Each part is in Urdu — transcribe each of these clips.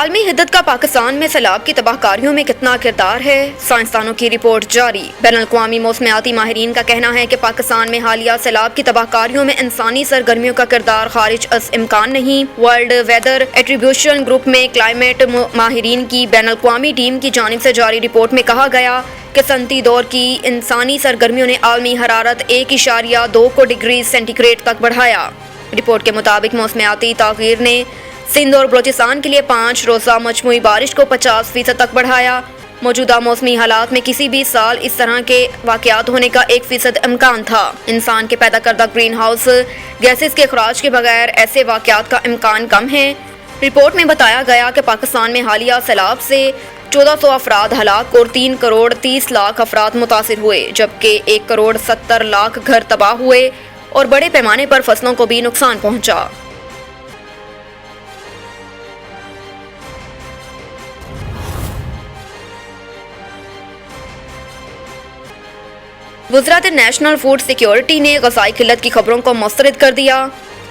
عالمی حدت کا پاکستان میں سیلاب کی تباہ کاریوں میں کتنا کردار ہے؟ سائنسدانوں کی رپورٹ جاری۔ بین الاقوامی موسمیاتی ماہرین کا کہنا ہے کہ پاکستان میں حالیہ سیلاب کی تباہ کاریوں میں انسانی سرگرمیوں کا کردار خارج از امکان نہیں۔ ورلڈ ویدر ایٹریبیوشن گروپ میں کلائمیٹ ماہرین کی بین الاقوامی ٹیم کی جانب سے جاری رپورٹ میں کہا گیا کہ صنعتی دور کی انسانی سرگرمیوں نے عالمی حرارت 1.2 ڈگری سینٹی گریڈ تک بڑھایا۔ رپورٹ کے مطابق موسمیاتی تغیر نے سندھ اور بلوچستان کے لیے 5 روزہ مجموعی بارش کو 50% تک بڑھایا۔ موجودہ موسمی حالات میں کسی بھی سال اس طرح کے واقعات ہونے کا 1% امکان تھا۔ انسان کے پیدا کردہ گرین ہاؤس گیسز کے اخراج کے بغیر ایسے واقعات کا امکان کم ہے۔ رپورٹ میں بتایا گیا کہ پاکستان میں حالیہ سیلاب سے 1400 افراد ہلاک اور 3 کروڑ 30 لاکھ افراد متاثر ہوئے، جبکہ 1 کروڑ 70 لاکھ گھر تباہ ہوئے اور بڑے پیمانے پر فصلوں کو بھی نقصان پہنچا۔ وزارت نیشنل فوڈ سیکیورٹی نے غذائی قلت کی خبروں کو مسترد کر دیا۔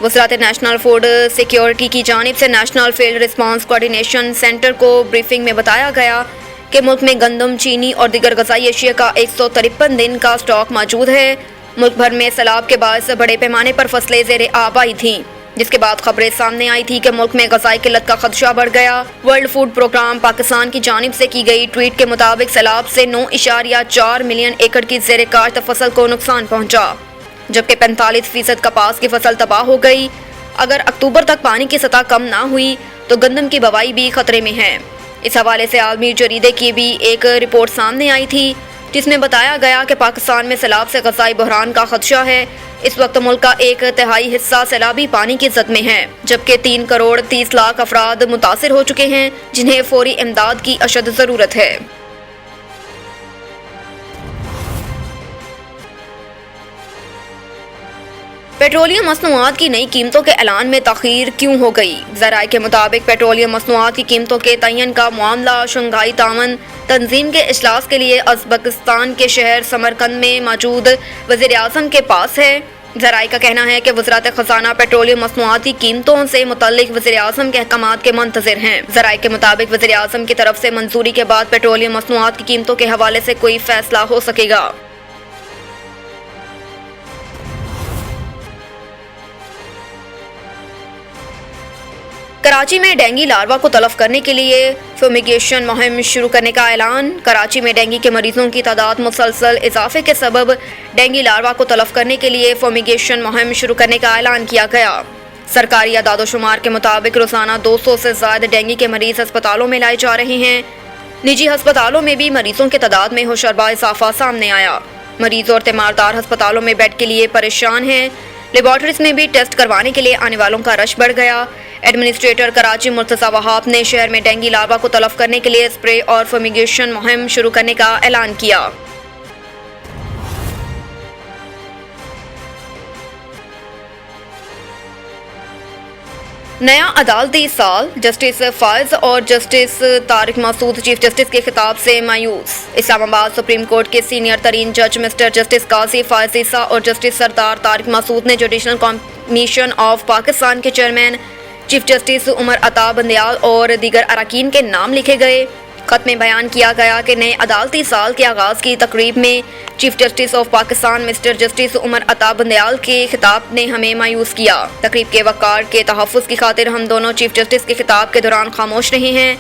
وزارت نیشنل فوڈ سیکیورٹی کی جانب سے national field response coordination centre کو بریفنگ میں بتایا گیا کہ ملک میں گندم، چینی اور دیگر غذائی اشیاء کا 153 دن کا اسٹاک موجود ہے۔ ملک بھر میں سیلاب کے باعث بڑے پیمانے پر فصلیں زیر آب آئی تھیں، جس کے بعد خبریں سامنے آئی تھی کہ ملک میں غذائی قلت کا خدشہ بڑھ گیا۔ ورلڈ فوڈ پروگرام پاکستان کی جانب سے کی گئی ٹویٹ کے مطابق سیلاب سے 9.4 ملین ایکڑ کی زیر کاشت فصل کو نقصان پہنچا، جبکہ 45% کپاس کی فصل تباہ ہو گئی۔ اگر اکتوبر تک پانی کی سطح کم نہ ہوئی تو گندم کی بوائی بھی خطرے میں ہے۔ اس حوالے سے عالمی جریدے کی بھی ایک رپورٹ سامنے آئی تھی، جس میں بتایا گیا کہ پاکستان میں سیلاب سے غذائی بحران کا خدشہ ہے۔ اس وقت ملک کا 1/3 حصہ سیلابی پانی کی زد میں ہے، جبکہ 3 کروڑ 30 لاکھ افراد متاثر ہو چکے ہیں، جنہیں فوری امداد کی اشد ضرورت ہے۔ پیٹرولیم مصنوعات کی نئی قیمتوں کے اعلان میں تاخیر کیوں ہو گئی؟ ذرائع کے مطابق پیٹرولیم مصنوعات کی قیمتوں کے تعین کا معاملہ شنگھائی تعاون تنظیم کے اجلاس کے لیے ازبکستان کے شہر سمرقند میں موجود وزیر اعظم کے پاس ہے۔ ذرائع کا کہنا ہے کہ وزارت خزانہ پیٹرولیم مصنوعات کی قیمتوں سے متعلق وزیر اعظم کے احکامات کے منتظر ہیں۔ ذرائع کے مطابق وزیر اعظم کی طرف سے منظوری کے بعد پیٹرولیم مصنوعات کی قیمتوں کے حوالے سے کوئی فیصلہ ہو سکے گا۔ کراچی میں ڈینگی لاروا کو تلف کرنے کے لیے فیومیگیشن مہم شروع کرنے کا اعلان۔ کراچی میں ڈینگی کے مریضوں کی تعداد مسلسل اضافے کے سبب ڈینگی لاروا کو تلف کرنے کے لیے فیومیگیشن مہم شروع کرنے کا اعلان کیا گیا۔ سرکاری اعداد و شمار کے مطابق روزانہ 200 سے زائد ڈینگی کے مریض ہسپتالوں میں لائے جا رہے ہیں۔ نجی ہسپتالوں میں بھی مریضوں کی تعداد میں ہوشربا اضافہ سامنے آیا۔ مریض اور تیماردار ہسپتالوں میں بیڈ کے لیے پریشان ہیں۔ لیبارٹریز میں بھی ٹیسٹ کروانے کے لیے آنے والوں کا رش بڑھ گیا۔ ایڈمنسٹریٹر کراچی مرتضی وہاب نے شہر میں ڈینگی لاروا کو تلف کرنے کے لیے اسپرے اور فیومیگیشن مہم شروع کرنے کا اعلان کیا۔ نیا عدالتی سال، جسٹس فائز اور جسٹس طارق مسعود چیف جسٹس کے خطاب سے مایوس۔ اسلام آباد سپریم کورٹ کے سینئر ترین جج مسٹر جسٹس قاضی فائز عیسیٰ اور جسٹس سردار طارق مسعود نے جوڈیشل کمیشن آف پاکستان کے chairman chief justice Umar Ata Bandial اور دیگر اراکین کے نام لکھے گئے۔ خط میں بیان کیا گیا کہ نئے عدالتی سال کے آغاز کی تقریب میں chief justice of Pakistan mister justice Umar Ata Bandial کے خطاب نے ہمیں مایوس کیا۔ تقریب کے وقار کے تحفظ کی خاطر ہم دونوں چیف جسٹس کے خطاب کے دوران خاموش رہے ہیں،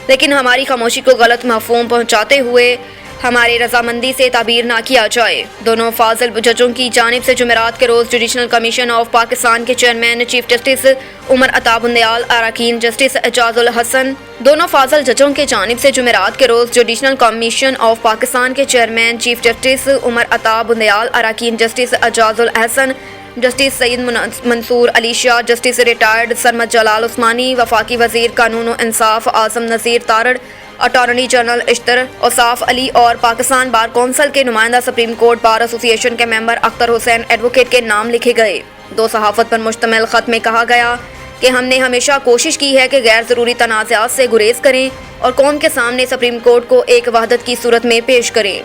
لیکن ہماری خاموشی کو غلط مفہوم پہنچاتے ہوئے ہماری رضامندی سے تعبیر نہ کیا جائے۔ دونوں فاضل ججوں کی جانب سے جمعرات کے روز جوڈیشل کمیشن آف پاکستان کے chairman chief justice Umar Ata Bandial, اراکین جسٹس اعجاز الحسن۔ دونوں فاضل ججوں کے جانب سے جمعرات کے روز جوڈیشل کمیشن آف پاکستان کے chairman chief justice Umar Ata Bandial, اراکین جسٹس اعجاز الحسن، جسٹس سید منصور علی شاہ، جسٹس ریٹائرڈ سرمد جلال عثمانی، وفاقی وزیر قانون و انصاف اعظم نذیر تارڑ، اٹارنی جنرل اشتر اوصاف علی اور پاکستان بار کونسل کے نمائندہ سپریم کورٹ بار ایسوسی ایشن کے ممبر اختر حسین ایڈوکیٹ کے نام لکھے گئے۔ دو صحافت پر مشتمل خط میں کہا گیا کہ ہم نے ہمیشہ کوشش کی ہے کہ غیر ضروری تنازعات سے گریز کریں اور قوم کے سامنے سپریم کورٹ کو ایک وحدت کی صورت میں پیش کریں۔